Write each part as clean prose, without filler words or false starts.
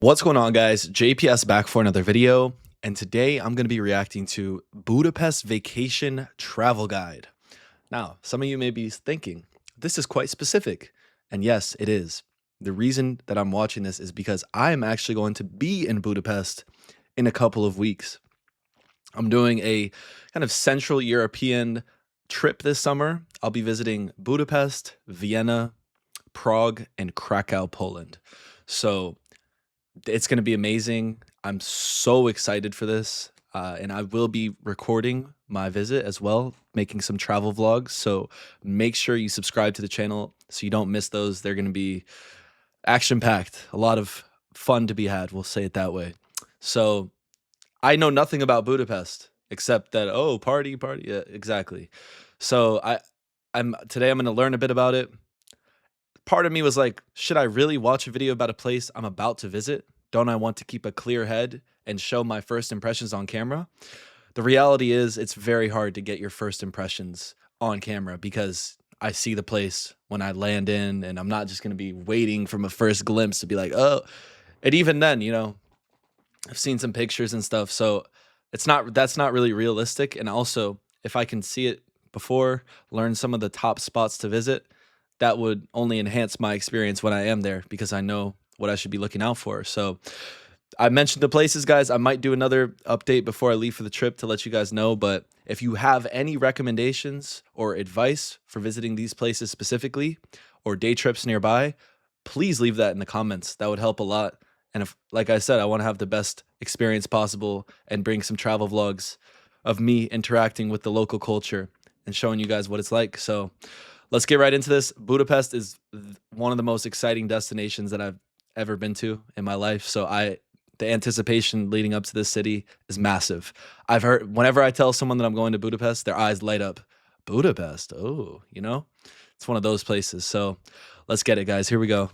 What's going on, guys? JPS back for another video, and today I'm going to be reacting to Budapest Vacation Travel Guide. Now, some of you may be thinking, this is quite specific, and yes, it is. The reason that I'm watching this is because I am actually going to be in Budapest in a couple of weeks. I'm doing a kind of Central European trip this summer. I'll be visiting Budapest, Vienna, Prague, and Krakow, Poland. So it's going to be amazing. I'm so excited for this. And I will be recording my visit as well, making some travel vlogs. So make sure you subscribe to the channel so you don't miss those. They're going to be action-packed, a lot of fun to be had. We'll say it that way. So I know nothing about Budapest except that, oh, party. Yeah, exactly. So today I'm going to learn a bit about it. Part of me was like, should I really watch a video about a place I'm about to visit? Don't I want to keep a clear head and show my first impressions on camera? The reality is it's very hard to get your first impressions on camera because I see the place when I land in, and I'm not just going to be waiting from a first glimpse to be like, oh, and even then, you know, I've seen some pictures and stuff. So that's not really realistic. And also, if I can see it before, learn some of the top spots to visit, that would only enhance my experience when I am there because I know what I should be looking out for. So I mentioned the places, guys. I might do another update before I leave for the trip to let you guys know. But if you have any recommendations or advice for visiting these places specifically or day trips nearby, please leave that in the comments. That would help a lot. And if, like I said, I want to have the best experience possible and bring some travel vlogs of me interacting with the local culture and showing you guys what it's like. So let's get right into this. Budapest is one of the most exciting destinations that I've ever been to in my life. So the anticipation leading up to this city is massive. I've heard whenever I tell someone that I'm going to Budapest, their eyes light up. Budapest, oh, you know, it's one of those places. So let's get it, guys. Here we go.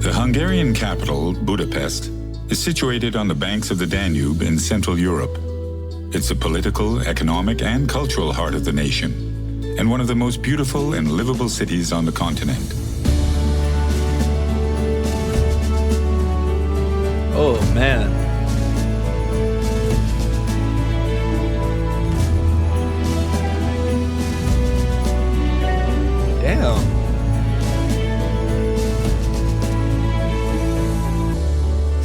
The Hungarian capital, Budapest, is situated on the banks of the Danube in Central Europe. It's a political, economic, and cultural heart of the nation, and one of the most beautiful and livable cities on the continent. Oh, man. Damn.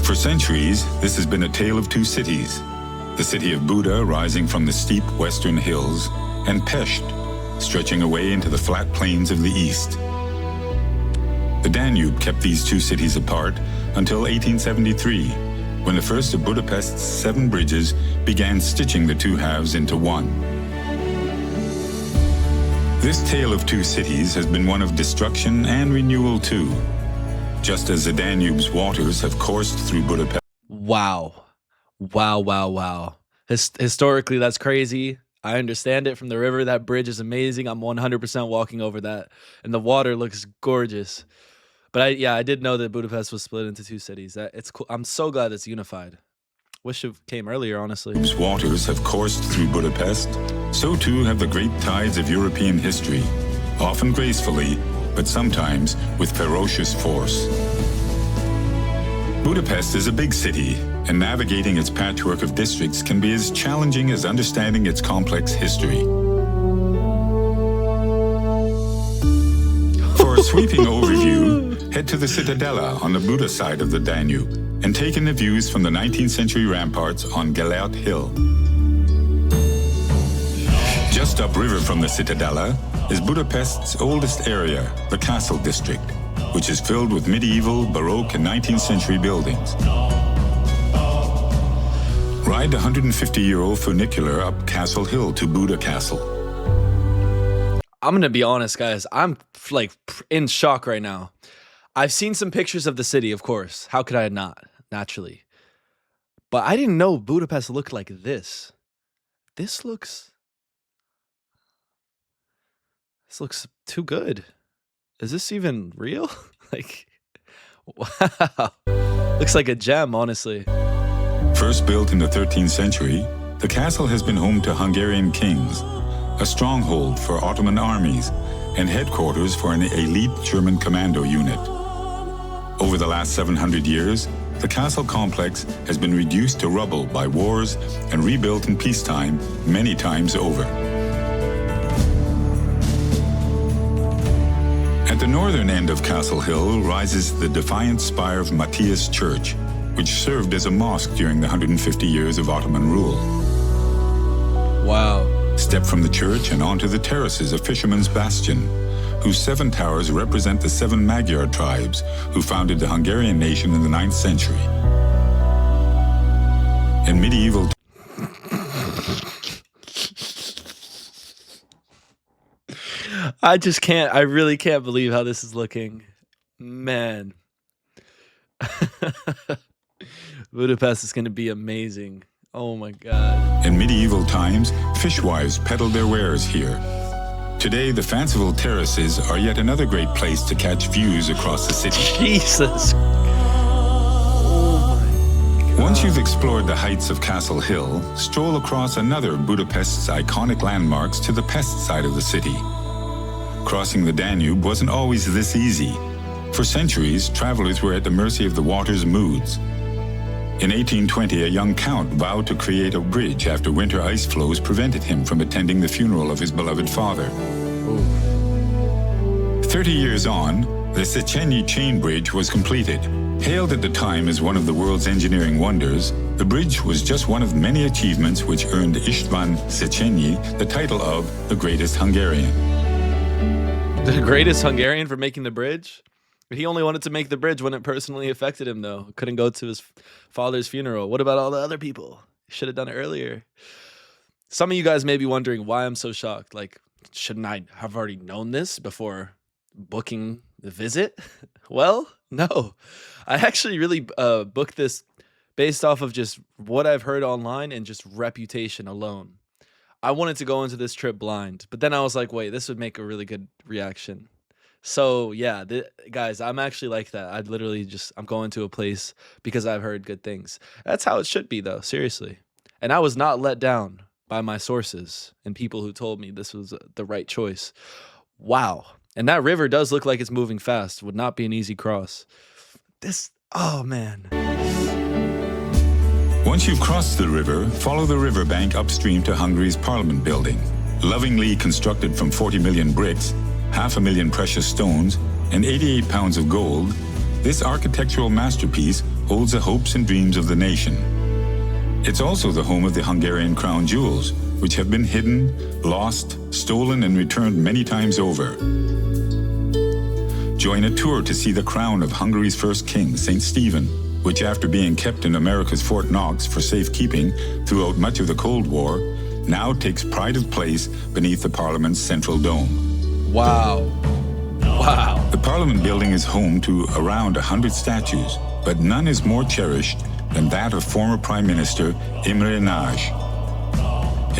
For centuries, this has been a tale of two cities. The city of Buda rising from the steep western hills, and Pest stretching away into the flat plains of the east. The Danube kept these two cities apart until 1873, when the first of Budapest's 7 bridges began stitching the two halves into one. This tale of two cities has been one of destruction and renewal too, just as the Danube's waters have coursed through Budapest. Wow. Historically, that's crazy. I understand it from the river. That bridge is amazing. I'm 100% walking over that, and the water looks gorgeous. But I did know that Budapest was split into two cities. It's cool. I'm so glad it's unified. Wish it came earlier, honestly. Whose waters have coursed through Budapest, so too have the great tides of European history, often gracefully, but sometimes with ferocious force. Budapest is a big city, and navigating its patchwork of districts can be as challenging as understanding its complex history. For a sweeping overview, head to the Citadella on the Buda side of the Danube and take in the views from the 19th century ramparts on Gellert Hill. Just upriver from the Citadella is Budapest's oldest area, the Castle District, which is filled with medieval, Baroque, and 19th century buildings. Ride the 150-year-old funicular up Castle Hill to Buda Castle. I'm going to be honest, guys. I'm like in shock right now. I've seen some pictures of the city, of course. How could I not? Naturally. But I didn't know Budapest looked like this. This looks too good. Is this even real? Like, wow. Looks like a gem, honestly. First built in the 13th century, the castle has been home to Hungarian kings, a stronghold for Ottoman armies and headquarters for an elite German commando unit. Over the last 700 years, the castle complex has been reduced to rubble by wars and rebuilt in peacetime many times over. At the northern end of Castle Hill rises the defiant spire of Matthias Church, which served as a mosque during the 150 years of Ottoman rule. Wow. Step from the church and onto the terraces of Fisherman's Bastion, whose 7 towers represent the 7 Magyar tribes who founded the Hungarian nation in the 9th century. In medieval I really can't believe how this is looking. Man. Budapest is going to be amazing. Oh my God. In medieval times, fishwives peddled their wares here. Today, the fanciful terraces are yet another great place to catch views across the city. Jesus. Once you've explored the heights of Castle Hill, stroll across another of Budapest's iconic landmarks to the Pest side of the city. Crossing the Danube wasn't always this easy. For centuries, travelers were at the mercy of the water's moods. In 1820, a young count vowed to create a bridge after winter ice flows prevented him from attending the funeral of his beloved father. 30 years on, the Széchenyi chain bridge was completed. Hailed at the time as one of the world's engineering wonders, the bridge was just one of many achievements which earned István Széchenyi the title of the greatest Hungarian. The greatest Hungarian for making the bridge? He only wanted to make the bridge when it personally affected him, though. Couldn't go to his father's funeral. What about all the other people? Should have done it earlier. Some of you guys may be wondering why I'm so shocked. Like, shouldn't I have already known this before booking the visit? Well, no. I actually really booked this based off of just what I've heard online and just reputation alone. I wanted to go into this trip blind, but then I was like, wait, this would make a really good reaction. So yeah, guys, I'm actually like that. I'd literally I'm going to a place because I've heard good things. That's how it should be, though, seriously. And I was not let down by my sources and people who told me this was the right choice. Wow. And that river does look like it's moving fast. Would not be an easy cross. Oh man. Once you've crossed the river, follow the riverbank upstream to Hungary's Parliament building. Lovingly constructed from 40 million bricks, 500,000 precious stones, and 88 pounds of gold, this architectural masterpiece holds the hopes and dreams of the nation. It's also the home of the Hungarian crown jewels, which have been hidden, lost, stolen, and returned many times over. Join a tour to see the crown of Hungary's first king, St. Stephen, which after being kept in America's Fort Knox for safekeeping throughout much of the Cold War, now takes pride of place beneath the Parliament's central dome. Wow. Wow. The Parliament building is home to around 100 statues, but none is more cherished than that of former Prime Minister Imre Nagy.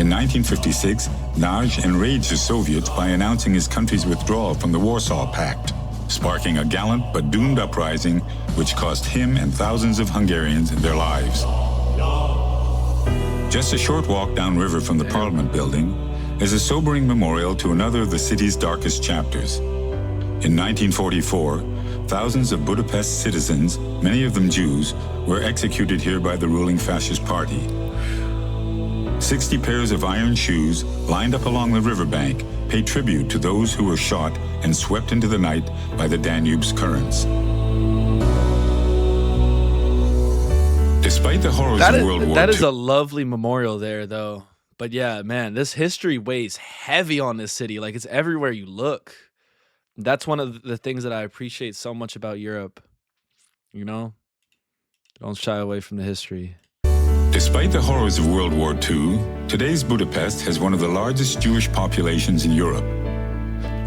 In 1956, Nagy enraged the Soviets by announcing his country's withdrawal from the Warsaw Pact, sparking a gallant but doomed uprising which cost him and thousands of Hungarians their lives. Just a short walk downriver from the Parliament building is a sobering memorial to another of the city's darkest chapters. In 1944, thousands of Budapest citizens, many of them Jews, were executed here by the ruling fascist party. 60 pairs of iron shoes lined up along the riverbank pay tribute to those who were shot and swept into the night by the Danube's currents. Despite the horrors of World War II... That is a lovely memorial there, though. But yeah, man, this history weighs heavy on this city. Like, it's everywhere you look. That's one of the things that I appreciate so much about Europe. You know? Don't shy away from the history. Despite the horrors of World War II, today's Budapest has one of the largest Jewish populations in Europe.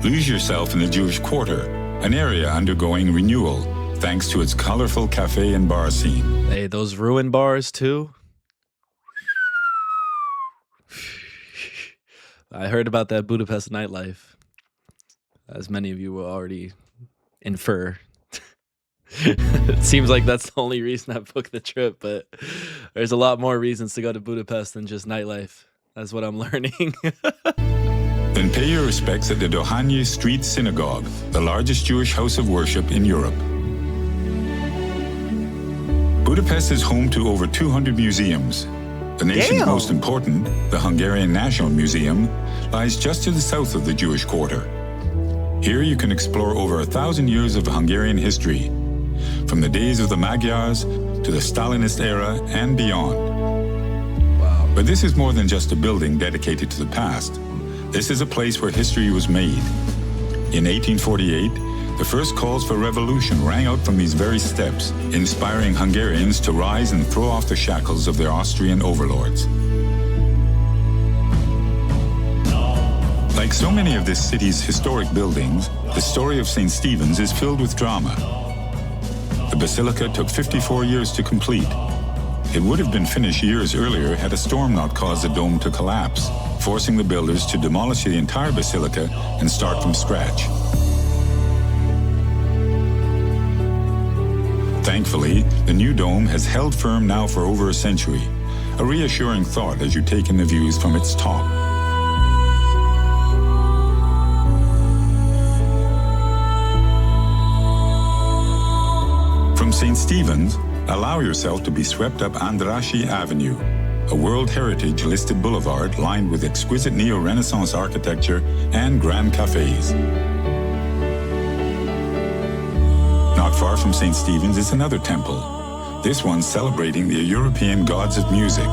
Lose yourself in the Jewish Quarter, an area undergoing renewal thanks to its colorful cafe and bar scene. Hey, those ruined bars too. I heard about that Budapest nightlife, as many of you will already infer. It seems like that's the only reason I booked the trip, but there's a lot more reasons to go to Budapest than just nightlife. That's what I'm learning. Then pay your respects at the Dohanye Street Synagogue, the largest Jewish house of worship in Europe. Budapest is home to over 200 museums. The nation's most important, the Hungarian National Museum, lies just to the south of the Jewish Quarter. Here you can explore over 1,000 years of Hungarian history, from the days of the Magyars to the Stalinist era and beyond. Wow. But this is more than just a building dedicated to the past. This is a place where history was made. In 1848, the first calls for revolution rang out from these very steps, inspiring Hungarians to rise and throw off the shackles of their Austrian overlords. Like so many of this city's historic buildings, the story of St. Stephen's is filled with drama. The basilica took 54 years to complete. It would have been finished years earlier had a storm not caused the dome to collapse, forcing the builders to demolish the entire basilica and start from scratch. Thankfully, the new dome has held firm now for over a century, a reassuring thought as you take in the views from its top. From St. Stephen's, allow yourself to be swept up Andrássy Avenue, a World Heritage listed boulevard lined with exquisite neo-Renaissance architecture and grand cafes. Not far from St. Stephen's is another temple, this one celebrating the European gods of music.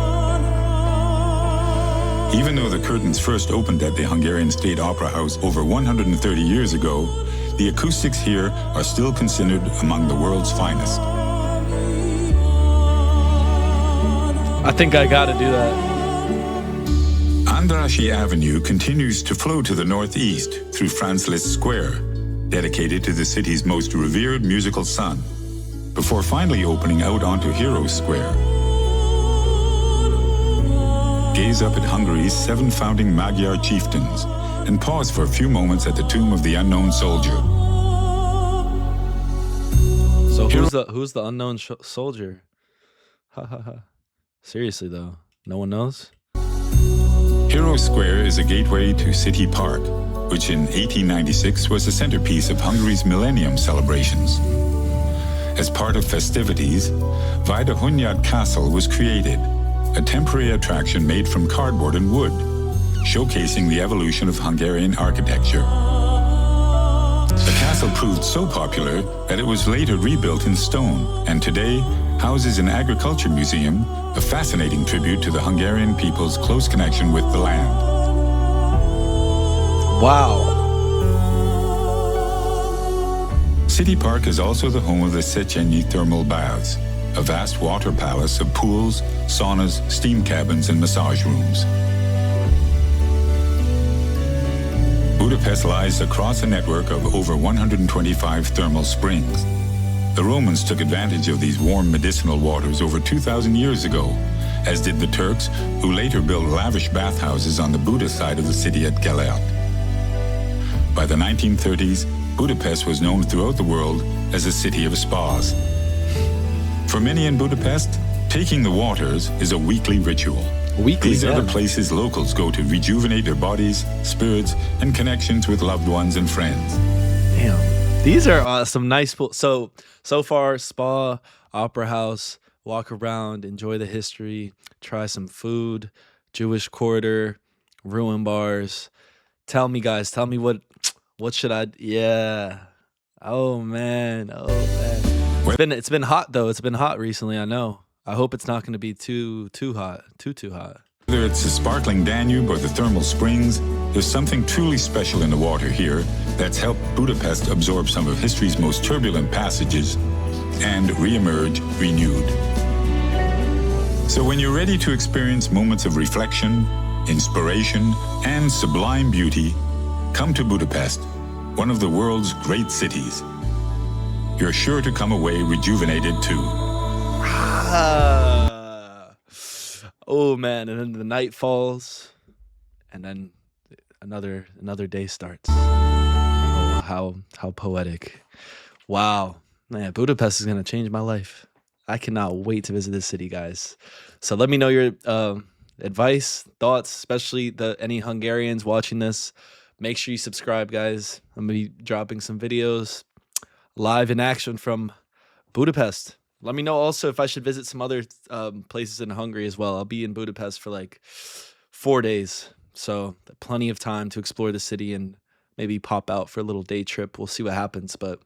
Even though the curtains first opened at the Hungarian State Opera House over 130 years ago, the acoustics here are still considered among the world's finest. I think I gotta do that. Andrássy Avenue continues to flow to the northeast through Franz Liszt Square, dedicated to the city's most revered musical son, before finally opening out onto Heroes Square. Gaze up at Hungary's 7 founding Magyar chieftains and pause for a few moments at the tomb of the unknown soldier. So who's the unknown soldier? Ha ha ha. Seriously though, no one knows? Heroes Square is a gateway to City Park, which in 1896 was the centerpiece of Hungary's Millennium celebrations. As part of festivities, Vajdahunyad Castle was created, a temporary attraction made from cardboard and wood, showcasing the evolution of Hungarian architecture. The castle proved so popular that it was later rebuilt in stone, and today houses an agriculture museum, a fascinating tribute to the Hungarian people's close connection with the land. Wow. City Park is also the home of the Széchenyi Thermal Baths, a vast water palace of pools, saunas, steam cabins, and massage rooms. Budapest lies across a network of over 125 thermal springs. The Romans took advantage of these warm medicinal waters over 2,000 years ago, as did the Turks, who later built lavish bathhouses on the Buda side of the city at Gellert. By the 1930s, Budapest was known throughout the world as a city of spas. For many in Budapest, taking the waters is a weekly ritual. These are the places locals go to rejuvenate their bodies, spirits, and connections with loved ones and friends. Damn. These are some nice so far, spa, opera house, walk around, enjoy the history, try some food, Jewish Quarter, ruin bars. Tell me, guys, what should I, yeah. Oh man. It's been hot though. It's been hot recently, I know. I hope it's not going to be too hot. Whether it's the sparkling Danube or the thermal springs, there's something truly special in the water here that's helped Budapest absorb some of history's most turbulent passages and re-emerge renewed. So when you're ready to experience moments of reflection, inspiration, and sublime beauty, come to Budapest, one of the world's great cities. You're sure to come away rejuvenated too. Oh man, and then the night falls, and then another day starts. Oh, how poetic! Wow, man, Budapest is gonna change my life. I cannot wait to visit this city, guys. So let me know your advice, thoughts, especially any Hungarians watching this. Make sure you subscribe, guys. I'm gonna be dropping some videos live in action from Budapest. Let me know also if I should visit some other places in Hungary as well. I'll be in Budapest for like 4 days, so plenty of time to explore the city and maybe pop out for a little day trip. We'll see what happens, but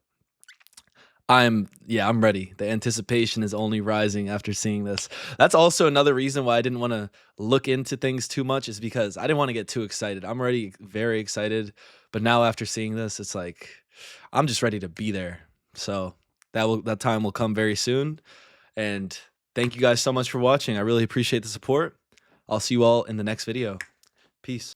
I'm ready. The anticipation is only rising after seeing this. That's also another reason why I didn't want to look into things too much, is because I didn't want to get too excited. I'm already very excited, but now after seeing this, it's like I'm just ready to be there. So that time will come very soon. And thank you guys so much for watching. I really appreciate the support. I'll see you all in the next video. Peace.